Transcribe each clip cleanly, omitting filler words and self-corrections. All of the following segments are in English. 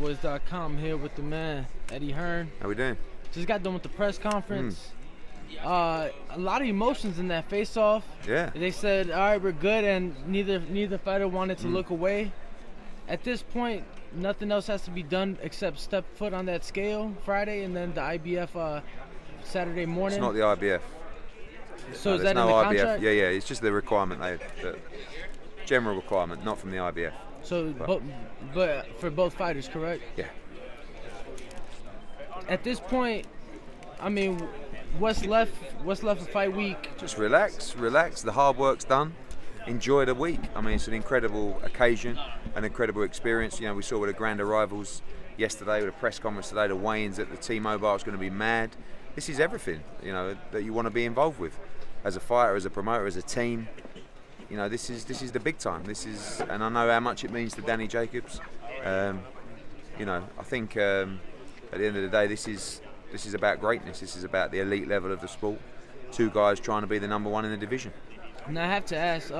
ThaBoxingvoice.com here with the man, Eddie Hearn. How we doing? Just got done with the press conference. A lot of emotions in that face-off. Yeah. They said, all right, we're good, and neither fighter wanted to look away. At this point, nothing else has to be done except step foot on that scale Friday, and then the IBF Saturday morning. It's not the IBF. So no, is that no in the IBF. contract? Yeah, it's just the requirement, the general requirement, not from the IBF. So, but for both fighters, correct? Yeah. At this point, I mean, what's left of fight week? Just relax. The hard work's done. Enjoy the week. I mean, it's an incredible occasion, an incredible experience. You know, we saw with the Grand Arrivals yesterday, with a press conference today, the weigh-ins at the T-Mobile is going to be mad. This is everything, you know, that you want to be involved with, as a fighter, as a promoter, as a team. You know, this is the big time. And I know how much it means to Danny Jacobs. You know, I think at the end of the day, this is about greatness. This is about the elite level of the sport. Two guys trying to be the number one in the division. And I have to ask,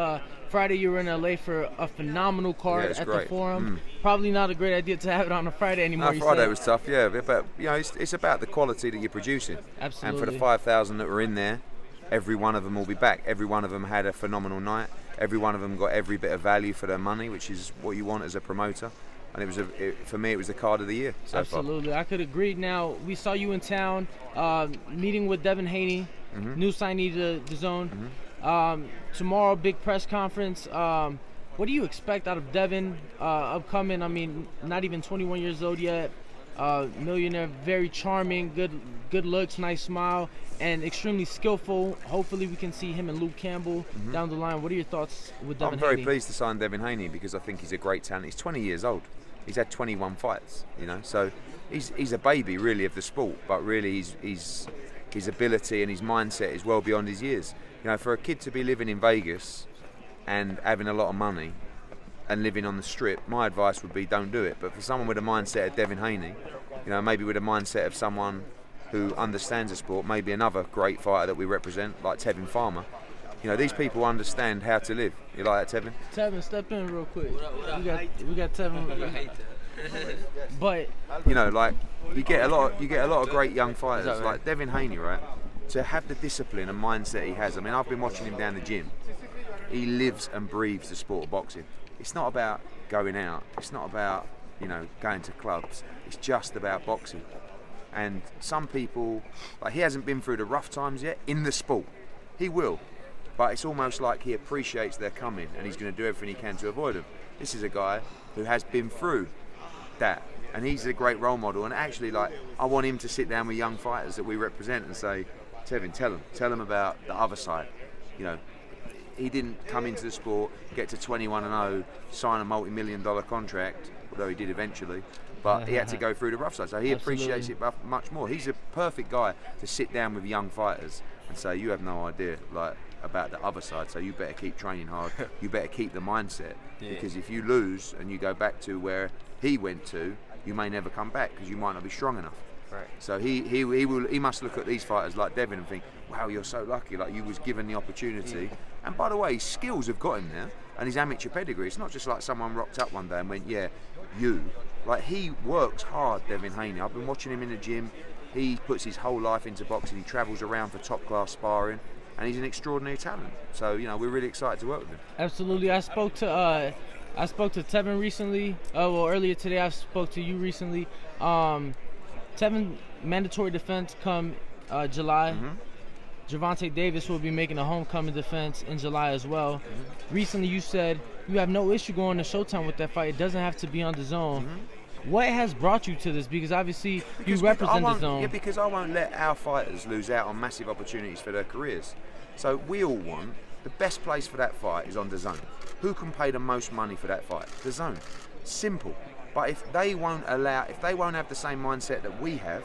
Friday you were in LA for a phenomenal card at the Forum. Probably not a great idea to have it on a Friday anymore. No, Friday was tough, yeah. But you know, it's about the quality that you're producing. Absolutely. And for the 5,000 that were in there, every one of them will be back. Every one of them had a phenomenal night. Every one of them got every bit of value for their money, which is what you want as a promoter. And for me, it was the card of the year so Absolutely, far. I could agree. Now, we saw you in town, meeting with Devin Haney, new signee to Dazn. Tomorrow, big press conference. What do you expect out of Devin upcoming? I mean, not even 21 years old yet. Millionaire, very charming, good looks, nice smile, and extremely skillful. Hopefully we can see him and Luke Campbell down the line. What are your thoughts with Devin Haney? I'm very pleased to sign Devin Haney because I think he's a great talent. He's 20 years old. He's had 21 fights, you know, so he's a baby really of the sport, but really his ability and his mindset is well beyond his years. You know, for a kid to be living in Vegas and having a lot of money and living on the strip, my advice would be don't do it. But for someone with a mindset of Devin Haney, you know, maybe with a mindset of someone who understands the sport, maybe another great fighter that we represent, like Tevin Farmer, you know, these people understand how to live. You like that, Tevin? Tevin, step in real quick. We got Tevin. But you know, like you get a lot of great young fighters like Devin Haney, right? To have the discipline and mindset he has. I mean, I've been watching him down the gym. He lives and breathes the sport of boxing. It's not about going out. It's not about, you know, going to clubs. It's just about boxing. And some people, like, he hasn't been through the rough times yet in the sport. He will, but it's almost like he appreciates their coming and he's going to do everything he can to avoid them. This is a guy who has been through that, and he's a great role model. And actually, like, I want him to sit down with young fighters that we represent and say, Tevin, tell him about the other side. You know, he didn't come into the sport, get to 21-0, sign a multi-million-dollar contract, although he did eventually, but he had to go through the rough side, so he appreciates it much more. He's a perfect guy to sit down with young fighters and say, you have no idea, like, about the other side, so you better keep training hard, you better keep the mindset, because if you lose and you go back to where he went to, you may never come back because you might not be strong enough. Right. So he must look at these fighters like Devin and think, wow, you're so lucky, like you was given the opportunity. And by the way, his skills have got him there, and his amateur pedigree. It's not just like someone rocked up one day and went, yeah, you. Like, he works hard, Devin Haney. I've been watching him in the gym. He puts his whole life into boxing. He travels around for top class sparring, and he's an extraordinary talent. So, you know, we're really excited to work with him. Absolutely. I spoke to Tevin recently. Earlier today I spoke to you recently. Tevin, mandatory defense come July. Gervonta Davis will be making a homecoming defense in July as well. Recently you said you have no issue going to Showtime with that fight. It doesn't have to be on DAZN. What has brought you to this? Because obviously you represent DAZN. Yeah, because I won't let our fighters lose out on massive opportunities for their careers. So we all want the best place for that fight is on DAZN. Who can pay the most money for that fight? DAZN. Simple. But if they won't have the same mindset that we have,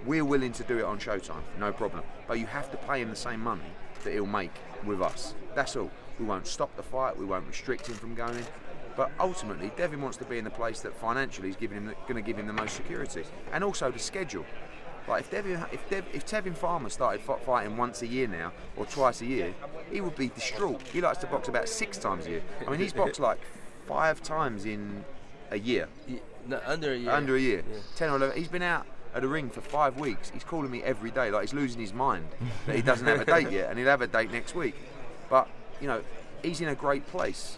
we're willing to do it on Showtime, no problem. But you have to pay him the same money that he'll make with us. That's all. We won't stop the fight, we won't restrict him from going. But ultimately, Devin wants to be in the place that financially is going to give him the most security. And also the schedule. Like if Tevin Farmer started fighting once a year now, or twice a year, he would be distraught. He likes to box about 6 times a year. I mean, he's boxed like 5 times in a year. No, under a year. Under a year. Yeah. 10 or 11. He's been out at the ring for 5 weeks. He's calling me every day, like he's losing his mind that he doesn't have a date yet, and he'll have a date next week. But, you know, he's in a great place.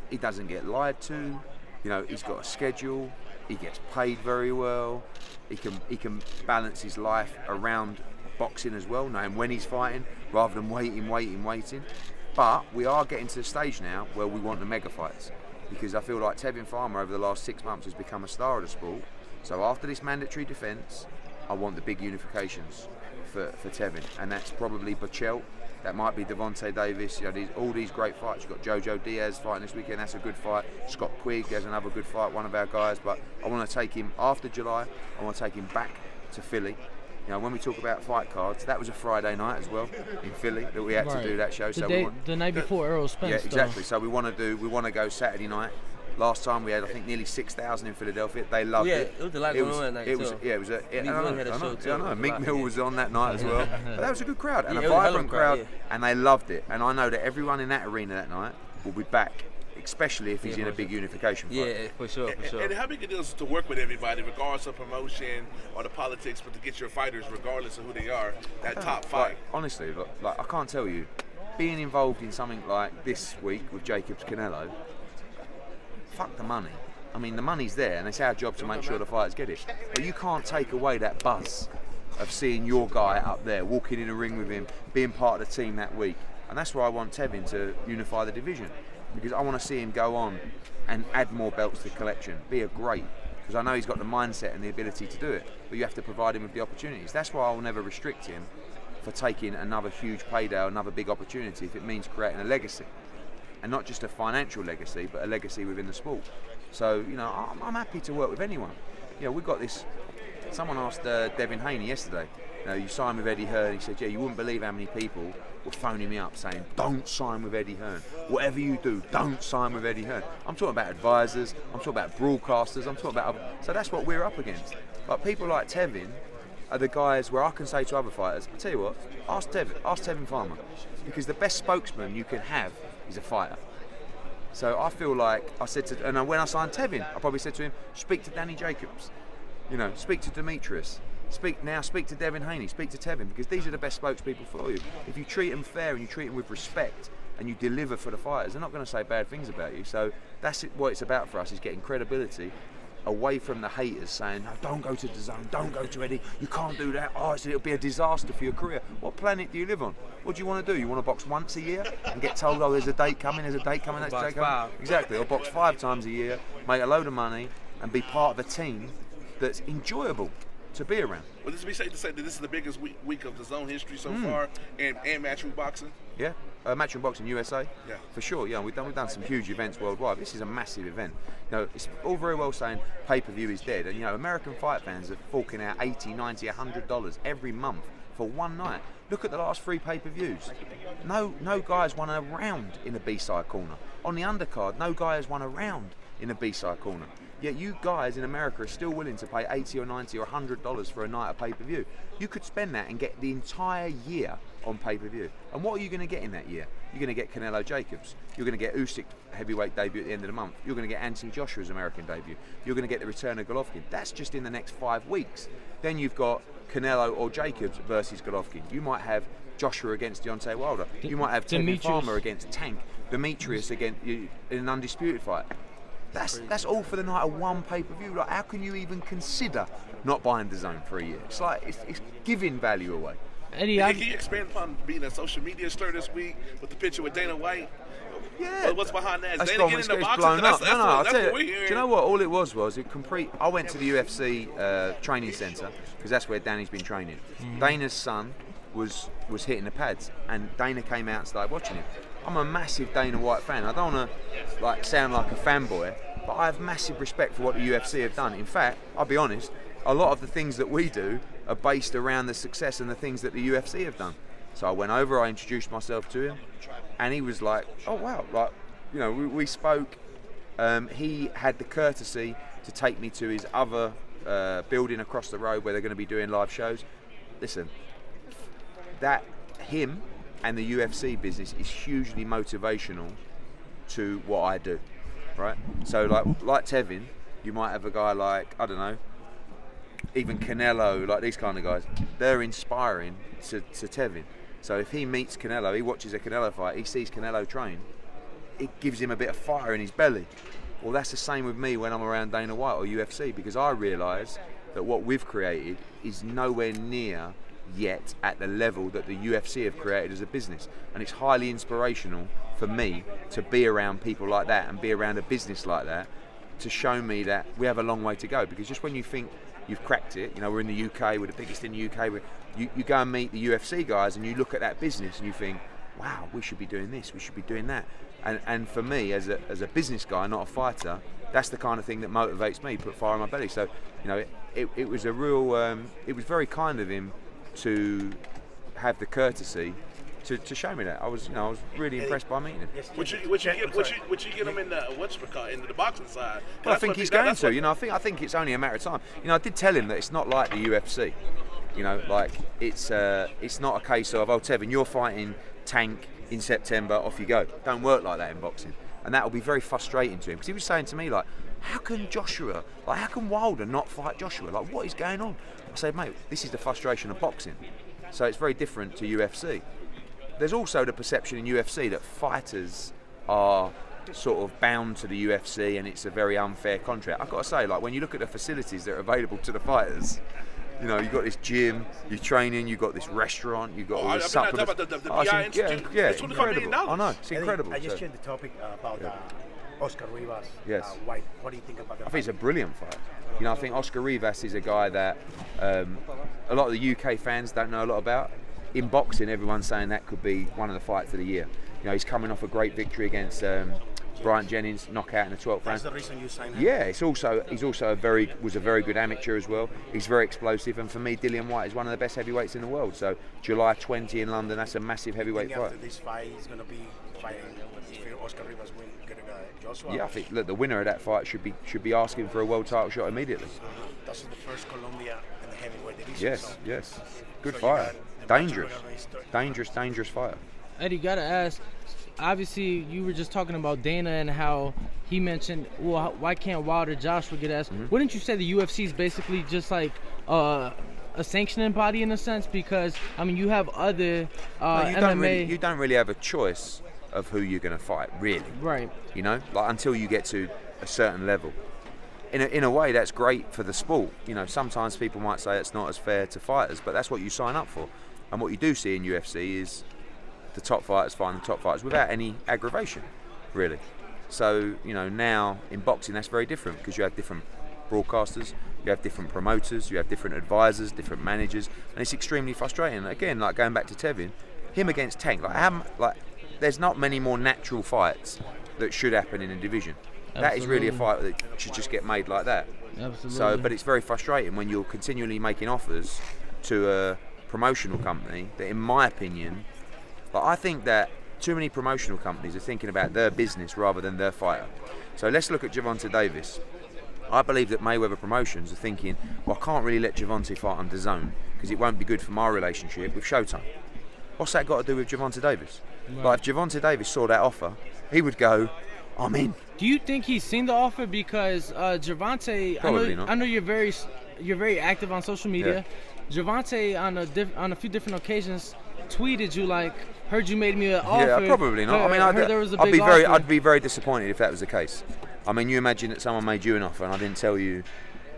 He doesn't get lied to. You know, he's got a schedule. He gets paid very well. He can balance his life around boxing as well, knowing when he's fighting, rather than waiting. But we are getting to the stage now where we want the mega fights, because I feel like Tevin Farmer over the last 6 months has become a star of the sport. So after this mandatory defence, I want the big unifications for Tevin, and that's probably Bachel. That might be Devontae Davis. You know, all these great fights. You've got Jojo Diaz fighting this weekend. That's a good fight. Scott Quigg has another good fight, one of our guys. But I want to take him after July. I want to take him back to Philly. You know, when we talk about fight cards, that was a Friday night as well in Philly that we had to do that show. The night before Errol Spence. Yeah, exactly. So we want to go Saturday night. Last time we had, I think, nearly 6,000 in Philadelphia. They loved it. It was a lot going on that night too. Yeah, it was. Meek Mill had a show too. I know. Meek Mill was on that night as well. But that was a good crowd and a vibrant crowd, and they loved it. And I know that everyone in that arena that night will be back, especially if he's in a big unification fight. Yeah, for sure. And how big it is to work with everybody, regardless of promotion or the politics, but to get your fighters, regardless of who they are, that top fight. Like, honestly, like I can't tell you, being involved in something like this week with Jacobs Canelo, fuck the money. I mean, the money's there, and it's our job to make sure the fighters get it. But you can't take away that buzz of seeing your guy up there, walking in a ring with him, being part of the team that week. And that's why I want Tevin to unify the division, because I want to see him go on and add more belts to the collection, be a great. Because I know he's got the mindset and the ability to do it, but you have to provide him with the opportunities. That's why I'll never restrict him for taking another huge payday or another big opportunity if it means creating a legacy. And not just a financial legacy, but a legacy within the sport. So, you know, I'm happy to work with anyone. You know, we've got this. Someone asked Devin Haney yesterday, you know, you signed with Eddie Hearn. He said, yeah, you wouldn't believe how many people were phoning me up saying, don't sign with Eddie Hearn. Whatever you do, don't sign with Eddie Hearn. I'm talking about advisors, I'm talking about broadcasters, I'm talking about so that's what we're up against. But people like Tevin are the guys where I can say to other fighters, I tell you what, ask Tevin Farmer, because the best spokesman you can have is a fighter. So I feel like I said to, and when I signed Tevin, I probably said to him, speak to Danny Jacobs, you know, speak to Demetrius, speak to Devin Haney, speak to Tevin, because these are the best spokespeople for you. If you treat them fair and you treat them with respect and you deliver for the fighters, they're not going to say bad things about you. So that's what it's about for us, is getting credibility away from the haters saying, no, don't go to Dazn, don't go to Eddie, you can't do that, it'll be a disaster for your career. What planet do you live on? What do you want to do? You want to box once a year and get told, oh, there's a date coming, next date coming? Exactly, or box 5 times a year, make a load of money and be part of a team that's enjoyable to be around. Would this be safe to say that this is the biggest week of the zone history so far, and matchroom boxing? Yeah, matchroom boxing USA. Yeah, for sure. Yeah, we've done some huge events worldwide. This is a massive event. You know, it's all very well saying pay-per-view is dead, and you know, American fight fans are forking out $80, $90, $100 every month for one night. Look at the last 3 pay-per-views. No guys won a round in the B-side corner. On the undercard, no guy has won a round in the B-side corner. Yet you guys in America are still willing to pay $80 or $90 or $100 for a night of pay-per-view. You could spend that and get the entire year on pay-per-view. And what are you going to get in that year? You're going to get Canelo Jacobs. You're going to get Usyk heavyweight debut at the end of the month. You're going to get Anthony Joshua's American debut. You're going to get the return of Golovkin. That's just in the next 5 weeks. Then you've got Canelo or Jacobs versus Golovkin. You might have Joshua against Deontay Wilder. You might have Tevin Farmer against Tank. Demetrius against in an undisputed fight. That's all for the night of one pay-per-view. Like, how can you even consider not buying Dazn for a year? It's like it's giving value away. Eddie, can you expand upon being a social media star this week with the picture with Dana White? Yeah. What's behind that? Is That's Dana getting into boxing? Blown up. I'll tell you. Do you know what? All it was it complete. I went to the UFC training centre because that's where Danny's been training. Dana's son was hitting the pads, and Dana came out and started watching him. I'm a massive Dana White fan. I don't want to sound like a fanboy, but I have massive respect for what the UFC have done. In fact, I'll be honest, a lot of the things that we do are based around the success and the things that the UFC have done. So I went over, I introduced myself to him, and he was like, oh wow, like, you know, we spoke. He had the courtesy to take me to his other building across the road where they're going to be doing live shows. Listen, him and the UFC business is hugely motivational to what I do, right? So like Tevin, You might have a guy like, I don't know, even Canelo, like these kind of guys. They're inspiring to Tevin. So if he meets Canelo, he watches a Canelo fight, he sees Canelo train, it gives him a bit of fire in his belly. Well, that's the same with me when I'm around Dana White or UFC, because I realise that what we've created is nowhere near yet at the level that the UFC have created as a business. And it's highly inspirational for me to be around people like that and be around a business like that to show me that we have a long way to go. Because just when you think you've cracked it, you know, we're in the UK, we're the biggest in the UK, you go and meet the UFC guys and you look at that business and you think, wow, we should be doing this, we should be doing that. And for me, as a business guy, not a fighter, that's the kind of thing that motivates me, put fire in my belly. So, you know, it was a real, it was very kind of him to have the courtesy to show me that. I was really impressed by meeting him. Would you get him in into the boxing side? Well, I think he's going to. You know, I think it's only a matter of time. You know, I did tell him that it's not like the UFC. You know, like it's not a case of, oh, Tevin, you're fighting Tank in September, off you go. Don't work like that in boxing. And that will be very frustrating to him, because he was saying to me, like, how can Wilder not fight Joshua? Like, what is going on? I said, mate, this is the frustration of boxing. So it's very different to UFC. There's also the perception in UFC that fighters are sort of bound to the UFC and it's a very unfair contract. I've got to say, like, when you look at the facilities that are available to the fighters, you know, you've got this gym, you're training, you've got this restaurant, you've got all this supplements. Yeah, incredible. I know, it's incredible. I just changed the topic about Oscar Rivas. Yes. White. What do you think about that? I think it's a brilliant fight. You know, I think Oscar Rivas is a guy that a lot of the UK fans don't know a lot about. In boxing, everyone's saying that could be one of the fights of the year. You know, he's coming off a great victory against Bryant Jennings, knockout in the 12th round. That's the reason you signed him? Yeah, he's also a very good amateur as well. He's very explosive, and for me, Dillian Whyte is one of the best heavyweights in the world. So July 20 in London, that's a massive heavyweight fight. After this fight, he's going to be fighting Oscar Rivas win Joshua. Yeah, I think the winner of that fight should be asking for a world title shot immediately. That's the first Colombia in the heavyweight division. Yes. Good fighter. Dangerous fighter. Eddie, gotta ask. Obviously, you were just talking about Dana and how he mentioned, well, why can't Wilder Joshua get asked? Mm-hmm. Wouldn't you say the UFC is basically just like a sanctioning body in a sense? Because I mean, you have other MMA. You don't really have a choice of who you're going to fight, really. Right. You know, like until you get to a certain level. In a way, that's great for the sport. You know, sometimes people might say it's not as fair to fighters, but that's what you sign up for. And what you do see in UFC is the top fighters fighting the top fighters without any aggravation, really. So, you know, now in boxing that's very different, because you have different broadcasters, you have different promoters, you have different advisors, different managers, and it's extremely frustrating. Again, like going back to Tevin, him against Tank, there's not many more natural fights that should happen in a division. Absolutely. That is really a fight that should just get made like that. Absolutely. So, but it's very frustrating when you're continually making offers to a promotional company that, in my opinion, I think that too many promotional companies are thinking about their business rather than their fighter. So let's look at Gervonta Davis. I believe that Mayweather Promotions are thinking, well, I can't really let Gervonta fight on Dazn because it won't be good for my relationship with Showtime. What's that got to do with Gervonta Davis? Right. Like, if Gervonta Davis saw that offer, he would go, I'm in. Do you think he's seen the offer? Because Gervonta, Probably not. I know you're very active on social media. Yeah. Gervonta on a few different occasions tweeted you like, heard you made me an offer. Yeah, probably not. I'd be very disappointed if that was the case. I mean, you imagine that someone made you an offer and I didn't tell you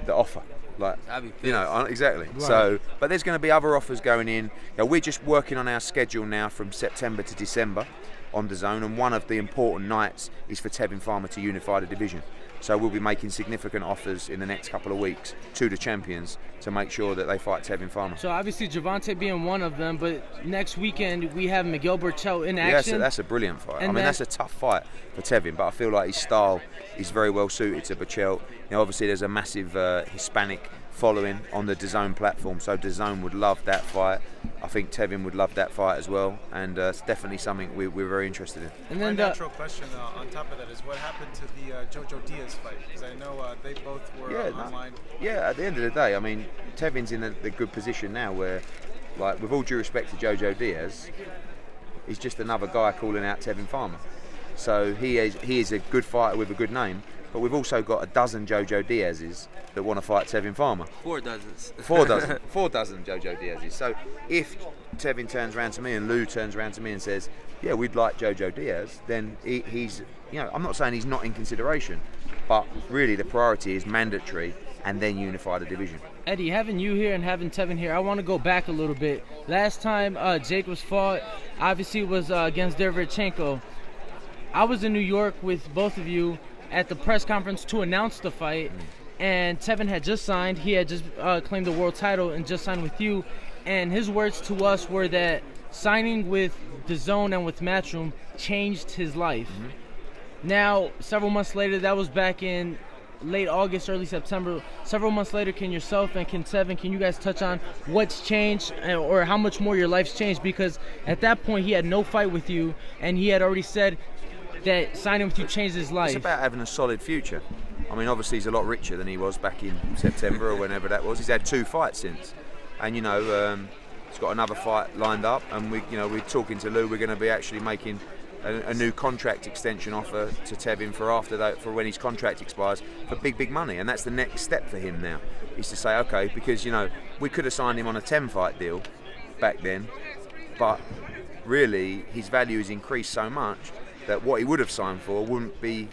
the offer. Like, you know, exactly. Right. So, but there's going to be other offers going in. You know, we're just working on our schedule now from September to December on Dazn, and one of the important nights is for Tevin Farmer to unify the division. So we'll be making significant offers in the next couple of weeks to the champions to make sure that they fight Tevin Farmer. So obviously Gervonta being one of them, but next weekend we have Miguel Berchelt in action. Yeah, that's a brilliant fight. I mean, that's a tough fight for Tevin, but I feel like his style is very well suited to Berchelt. You know, obviously there's a massive Hispanic following on the Dazn platform, so Dazn would love that fight. I think Tevin would love that fight as well, and it's definitely something we're very interested in. And then the natural question on top of that is, what happened to the Jojo Diaz fight? Because I know they both were online. Yeah, at the end of the day, I mean, Tevin's in the good position now where, like, with all due respect to Jojo Diaz, he's just another guy calling out Tevin Farmer. So he is a good fighter with a good name, but we've also got a dozen Jojo Diaz's that want to fight Tevin Farmer. 4 dozens. 4 dozen. 4 dozen Jojo Diaz's. So if Tevin turns around to me and Lou turns around to me and says, yeah, we'd like Jojo Diaz, then he's, you know, I'm not saying he's not in consideration, but really the priority is mandatory and then unify the division. Eddie, having you here and having Tevin here, I want to go back a little bit. Last time Jake was fought, obviously it was against Derevchenko. I was in New York with both of you at the press conference to announce the fight, and Tevin had just signed. He had just claimed the world title and just signed with you, and his words to us were that signing with Dazn and with Matchroom changed his life. Now, several months later, that was back in late August, early September. Several months later, can yourself and can Tevin, can you guys touch on what's changed or how much more your life's changed? Because at that point, he had no fight with you, and he had already said that signing with you changed his life. It's about having a solid future. I mean, obviously he's a lot richer than he was back in September or whenever that was. He's had 2 fights since, and you know, he's got another fight lined up, and we're talking to Lou. We're going to be actually making a new contract extension offer to Tevin for after that, for when his contract expires, for big money, and that's the next step for him now. Is to say, okay, because you know we could have signed him on a 10-fight deal back then, but really his value has increased so much that what he would have signed for wouldn't be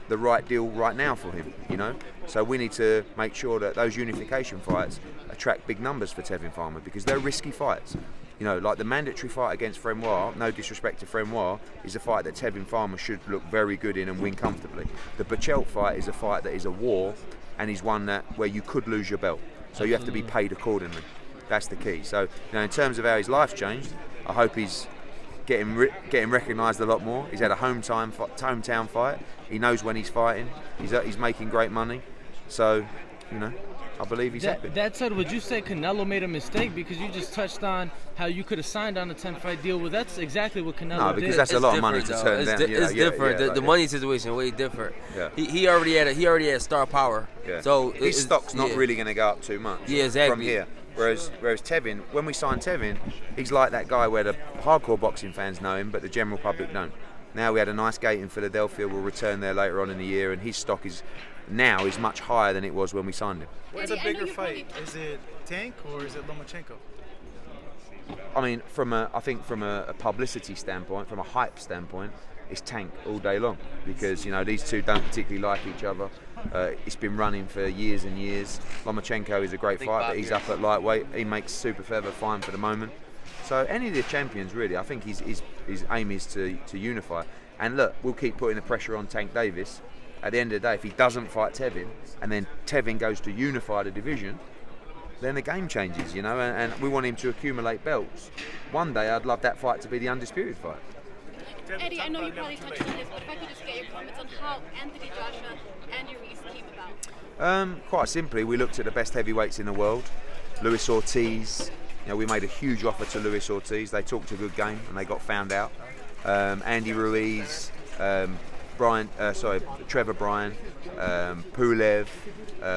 the right deal right now for him, you know. So we need to make sure that those unification fights attract big numbers for Tevin Farmer, because they're risky fights. You know, like the mandatory fight against Frenoir, no disrespect to Frenoir, is a fight that Tevin Farmer should look very good in and win comfortably. The Bachelt fight is a fight that is a war, and is one that where you could lose your belt. So you have to be paid accordingly. That's the key. So, you know, in terms of how his life's changed, I hope he's getting recognised a lot more. He's had a hometown fight. He knows when he's fighting. He's making great money. So, you know, I believe he's happy. That said, would you say Canelo made a mistake? Because you just touched on how you could have signed on a 10-fight deal. Well, that's exactly what Canelo did. No, because that's a lot of money to turn down. It's different. Yeah, the money situation way different. Yeah. He already had star power. Yeah. So his stock's not really going to go up too much. Yeah, exactly. From here. Whereas Tevin, when we signed Tevin, he's like that guy where the hardcore boxing fans know him, but the general public don't. Now we had a nice gate in Philadelphia. We'll return there later on in the year, and his stock is much higher than it was when we signed him. What's a bigger fight? Is it Tank or is it Lomachenko? I mean, I think from a publicity standpoint, from a hype standpoint, it's Tank all day long, because you know these two don't particularly like each other. It's been running for years and years. Lomachenko is a great fight, but he's up at lightweight. He makes super feather fine for the moment. So any of the champions, really, I think his aim is to unify. And look, we'll keep putting the pressure on Tank Davis. At the end of the day, if he doesn't fight Tevin, and then Tevin goes to unify the division, then the game changes, you know, and we want him to accumulate belts. One day, I'd love that fight to be the undisputed fight. Eddie, I know you probably touched on this, but if I could just get your comments on how Anthony Joshua and Ruiz came about. Quite simply, we looked at the best heavyweights in the world. Luis Ortiz, you know, we made a huge offer to Luis Ortiz. They talked a good game and they got found out. Andy Ruiz, Trevor Bryan, Pulev,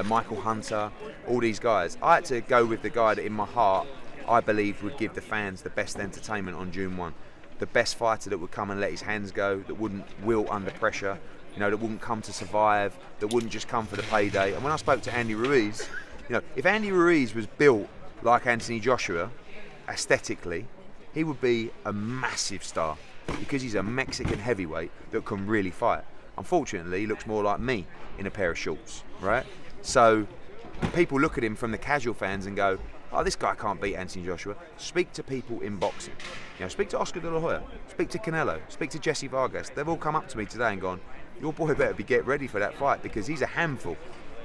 Michael Hunter, all these guys. I had to go with the guy that in my heart I believed would give the fans the best entertainment on June 1. The best fighter that would come and let his hands go, that wouldn't wilt under pressure, you know, that wouldn't come to survive, that wouldn't just come for the payday. And when I spoke to Andy Ruiz, you know, if Andy Ruiz was built like Anthony Joshua, aesthetically, he would be a massive star, because he's a Mexican heavyweight that can really fight. Unfortunately, he looks more like me in a pair of shorts, right? So people look at him from the casual fans and go, oh, this guy can't beat Anthony Joshua. Speak to people in boxing. You know, speak to Oscar De La Hoya, speak to Canelo, speak to Jesse Vargas. They've all come up to me today and gone, your boy better get ready for that fight, because he's a handful,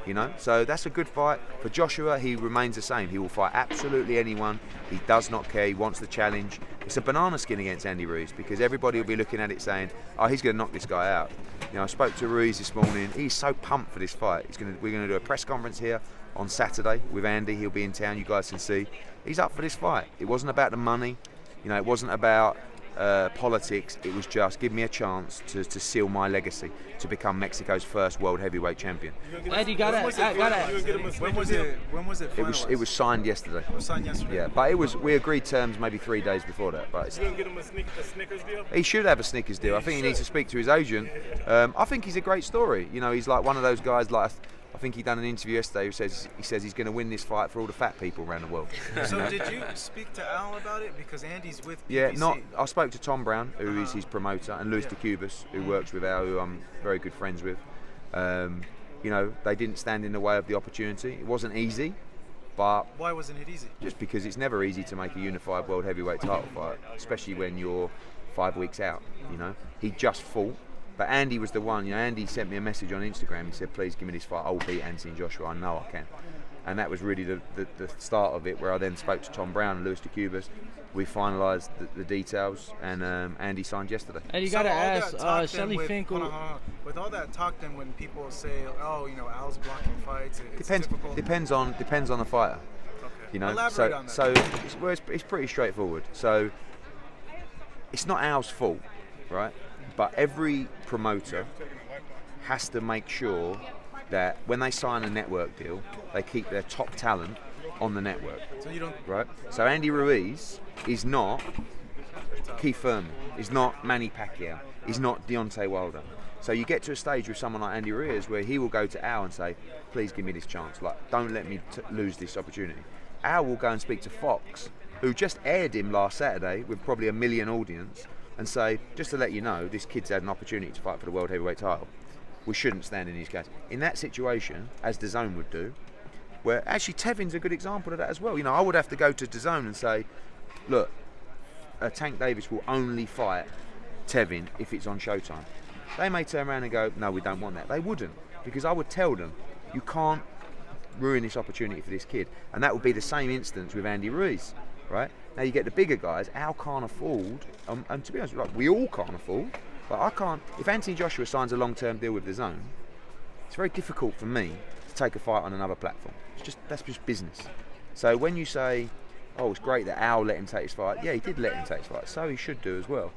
you know. So that's a good fight. For Joshua, he remains the same. He will fight absolutely anyone. He does not care. He wants the challenge. It's a banana skin against Andy Ruiz, because everybody will be looking at it saying, oh, he's going to knock this guy out. You know, I spoke to Ruiz this morning. He's so pumped for this fight. We're going to do a press conference here on Saturday with Andy. He'll be in town. You guys can see. He's up for this fight. It wasn't about the money. You know, it wasn't about politics. It was just give me a chance to seal my legacy to become Mexico's first world heavyweight champion. Eddie, when was it? It was signed yesterday. It was signed yesterday. Yeah, but we agreed terms maybe 3 days before that. But You gonna get him a Snickers deal? he should have a Snickers deal. I think he needs to speak to his agent I think he's a great story. You know, he's like one of those guys. Like I think he done an interview yesterday. Who says he's going to win this fight for all the fat people around the world. So did you speak to Al about it? Because Andy's with PBC. Yeah, I spoke to Tom Brown, who is his promoter, and Luis de Cubas, who works with Al, who I'm very good friends with. You know, they didn't stand in the way of the opportunity. It wasn't easy, but why wasn't it easy? Just because it's never easy to make a unified world heavyweight title fight, especially when you're 5 weeks out. You know, he just fought. But Andy was the one, you know, Andy sent me a message on Instagram. He said, please give me this fight. I'll beat Anthony Joshua. I know I can. And that was really the start of it, where I then spoke to Tom Brown and Luis de Cubas. We finalised the details, and Andy signed yesterday. And you got to ask Shelly Finkel. With all that talk, then when people say, oh, you know, Al's blocking fights, it's difficult. Depends on the fighter. Okay. You know, elaborate on that. So it's pretty straightforward. So it's not Al's fault, right? But every promoter has to make sure that when they sign a network deal, they keep their top talent on the network. So you don't. Right? So Andy Ruiz is not Keith Thurman, is not Manny Pacquiao, is not Deontay Wilder. So you get to a stage with someone like Andy Ruiz where he will go to Al and say, please give me this chance. Like, don't let me lose this opportunity. Al will go and speak to Fox, who just aired him last Saturday with probably 1 million audience, and say, just to let you know, this kid's had an opportunity to fight for the world heavyweight title. We shouldn't stand in his case. In that situation, as Dazn would do, where actually Tevin's a good example of that as well. You know, I would have to go to Dazn and say, look, Tank Davis will only fight Tevin if it's on Showtime. They may turn around and go, no, we don't want that. They wouldn't, because I would tell them, you can't ruin this opportunity for this kid. And that would be the same instance with Andy Ruiz, right? Now you get the bigger guys. Al can't afford, and to be honest, like, we all can't afford, but I can't. If Anthony Joshua signs a long-term deal with Dazn, it's very difficult for me to take a fight on another platform. That's just business. So when you say, oh, it's great that Al let him take his fight, yeah, he did let him take his fight, so he should do as well.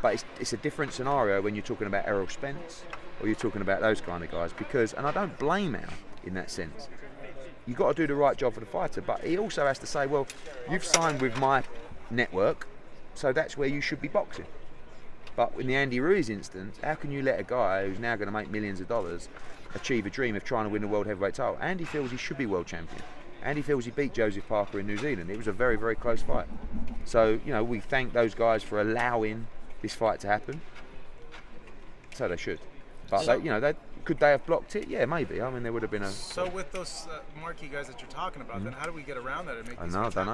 But it's a different scenario when you're talking about Errol Spence or you're talking about those kind of guys, because, and I don't blame Al in that sense, you've got to do the right job for the fighter, but he also has to say, well, you've signed with my network, so that's where you should be boxing. But in the Andy Ruiz instance, how can you let a guy who's now going to make millions of dollars achieve a dream of trying to win the world heavyweight title? Andy feels he should be world champion. Andy feels he beat Joseph Parker in New Zealand. It was a very, very close fight. So, you know, we thank those guys for allowing this fight to happen. So they should. But, they, you know, could they have blocked it? Yeah, maybe. I mean, there would have been a... So with those marquee guys that you're talking about, then how do we get around that and make these I don't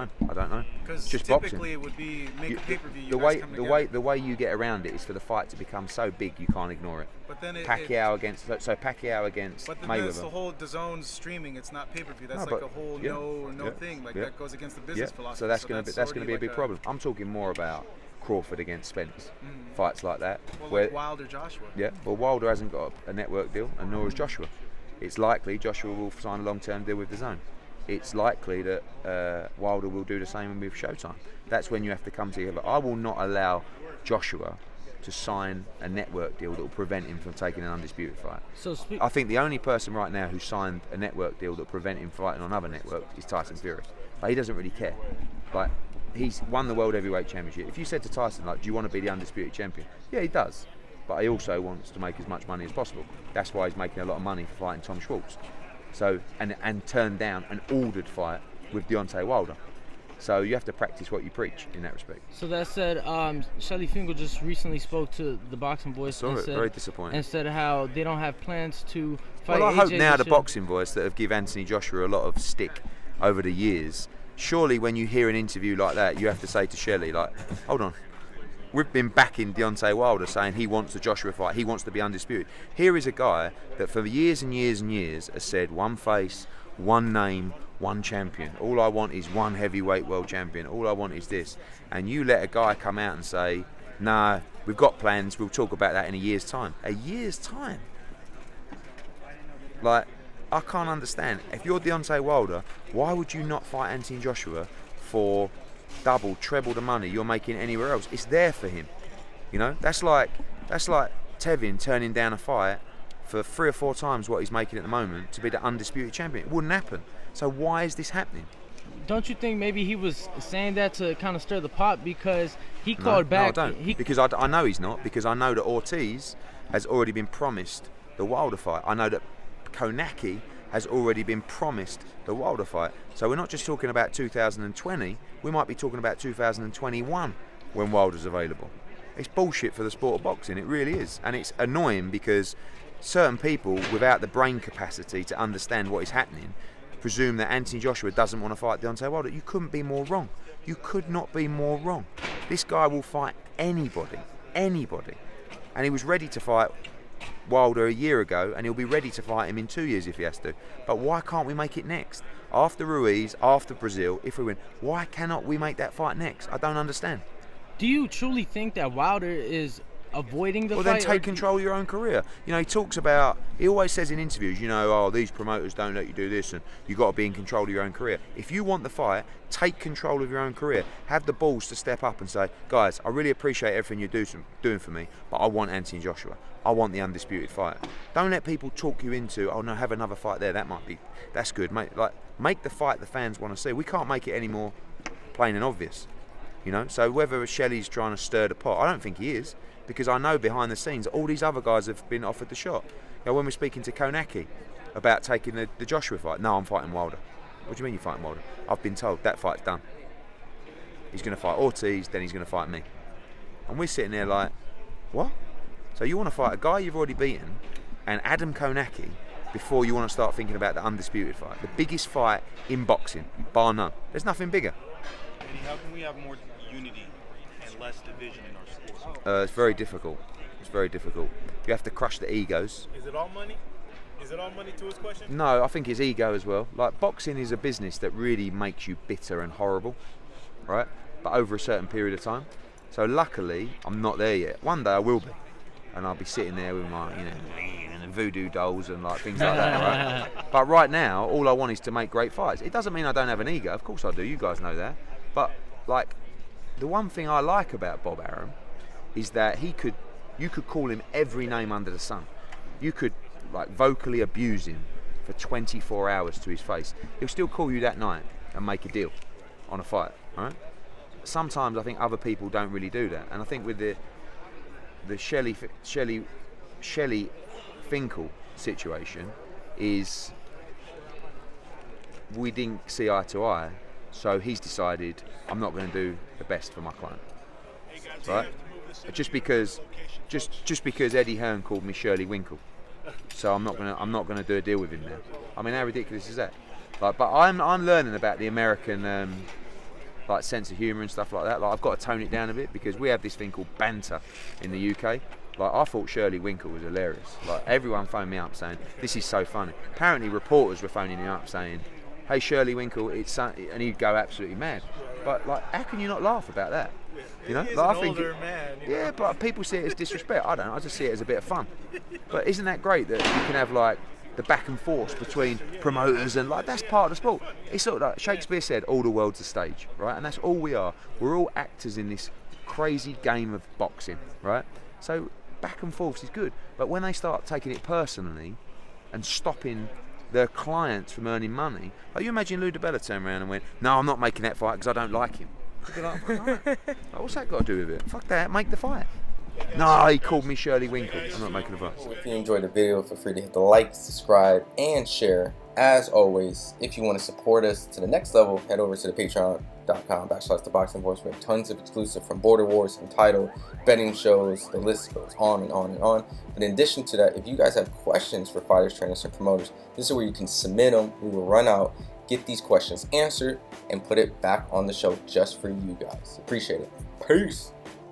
know. Because just typically boxing. It would be make a pay-per-view. The way you get around it is for the fight to become so big you can't ignore it. But then Pacquiao against Mayweather. But then that's the whole Dazn streaming. It's not pay-per-view. That's like a whole no thing. Like that goes against the business philosophy. So that's going to be a big problem. I'm talking more about Crawford against Spence, fights like that. Well, like Wilder Joshua. Yeah, well, Wilder hasn't got a network deal, and nor has Joshua. It's likely Joshua will sign a long-term deal with Dazn. It's likely that Wilder will do the same with Showtime. That's when you have to come together. I will not allow Joshua to sign a network deal that will prevent him from taking an undisputed fight. I think the only person right now who signed a network deal that will prevent him fighting on other networks is Tyson Fury. But he doesn't really care. Like, he's won the World Heavyweight Championship. If you said to Tyson, like, do you want to be the undisputed champion? Yeah, he does. But he also wants to make as much money as possible. That's why he's making a lot of money for fighting Tom Schwartz. So, and turned down an ordered fight with Deontay Wilder. So you have to practice what you preach in that respect. So that said, Shelly Finkel just recently spoke to the Boxing Voice. Saw it, very disappointing. And said how they don't have plans to fight. Well, I AJ hope now the Boxing Voice that have given Anthony Joshua a lot of stick over the years. Surely when you hear an interview like that, you have to say to Shelley, like, hold on, we've been backing Deontay Wilder saying he wants the Joshua fight, he wants to be undisputed. Here is a guy that for years and years and years has said one face, one name, one champion. All I want is one heavyweight world champion. All I want is this. And you let a guy come out and say, nah, we've got plans, we'll talk about that in a year's time. A year's time? Like, I can't understand. If you're Deontay Wilder, why would you not fight Anthony Joshua for double, treble the money you're making anywhere else? It's there for him. You know, that's like Tevin turning down a fight for 3 or 4 times what he's making at the moment to be the undisputed champion. It wouldn't happen. So why is this happening? don't you think maybe he was saying that to kind of stir the pot because he called back? No, I don't. Because I know he's not. Because I know that Ortiz has already been promised the Wilder fight. I know that Konaki has already been promised the Wilder fight. So we're not just talking about 2020. We might be talking about 2021 when Wilder's available. It's bullshit for the sport of boxing. It really is. And it's annoying because certain people without the brain capacity to understand what is happening presume that Anthony Joshua doesn't want to fight Deontay Wilder. You couldn't be more wrong. You could not be more wrong. This guy will fight anybody. And he was ready to fight Wilder a year ago, and he'll be ready to fight him in 2 years if he has to. But why can't we make it next? After Ruiz, after Brazil, if we win, why cannot we make that fight next? I don't understand. Do you truly think that Wilder is avoiding the fight? Well, then take control of your own career. You know, he always says in interviews, you know, oh, these promoters don't let you do this and you've got to be in control of your own career. If you want the fight, take control of your own career. Have the balls to step up and say, guys, I really appreciate everything you're doing for me, but I want Anthony Joshua. I want the undisputed fight. Don't let people talk you into, oh no, have another fight there. That's good, mate. Like, make the fight the fans want to see. We can't make it any more plain and obvious. You know, so whether Shelley's trying to stir the pot, I don't think he is, because I know behind the scenes all these other guys have been offered the shot. You know, when we're speaking to Konaki about taking the Joshua fight, no, I'm fighting Wilder. What do you mean you're fighting Wilder? I've been told that fight's done. He's going to fight Ortiz, then he's going to fight me. And we're sitting there like, what? So you want to fight a guy you've already beaten and Adam Konaki before you want to start thinking about the undisputed fight, the biggest fight in boxing, bar none. There's nothing bigger. How can we have more unity and less division in our sport? It's very difficult. It's very difficult. You have to crush the egos. Is it all money? Is it all money to his question? No, I think it's ego as well. Like, boxing is a business that really makes you bitter and horrible, right? But over a certain period of time. So luckily, I'm not there yet. One day I will be. And I'll be sitting there with my, and voodoo dolls and like things like that, right? But right now, all I want is to make great fights. It doesn't mean I don't have an ego. Of course I do. You guys know that. But like, the one thing I like about Bob Arum is that you could call him every name under the sun. You could like vocally abuse him for 24 hours to his face. He'll still call you that night and make a deal on a fight, right? Sometimes I think other people don't really do that, and I think with the Shelley Finkel situation is we didn't see eye to eye, so he's decided I'm not going to do the best for my client, right? Just because Eddie Hearn called me Shirley Winkle, so I'm not gonna do a deal with him now. I mean, how ridiculous is that? Like, but I'm learning about the American like sense of humour and stuff like that. Like, I've got to tone it down a bit because we have this thing called banter in the UK. Like, I thought Shirley Winkle was hilarious. Like, everyone phoned me up saying this is so funny. Apparently, reporters were phoning him up saying, "Hey, Shirley Winkle," and he'd go absolutely mad. But like, how can you not laugh about that? You know, He's like, an older man. You know? Yeah, but people see it as disrespect. I don't. I just see it as a bit of fun. But isn't that great that you can have like the back and forth between promoters and like that's part of the sport. It's sort of like Shakespeare said, all the world's a stage, right? And that's all we are. We're all actors in this crazy game of boxing, right? So back and forth is good, but when they start taking it personally and stopping their clients from earning money, like you imagine Lou DiBella turned around and went, "No, I'm not making that fight because I don't like him." You'd be like, "Right. What's that got to do with it? Fuck that, make the fight." No, he called me Shirley Winkle. I'm not making a fuss. If you enjoyed the video, feel free to hit the like, subscribe, and share. As always, if you want to support us to the next level, head over to the patreon.com/ThaBoxingVoice. We have tons of exclusive from Border Wars, entitled betting shows. The list goes on and on and on. But in addition to that, if you guys have questions for fighters, trainers, and promoters, this is where you can submit them. We will run out, get these questions answered, and put it back on the show just for you guys. Appreciate it. Peace.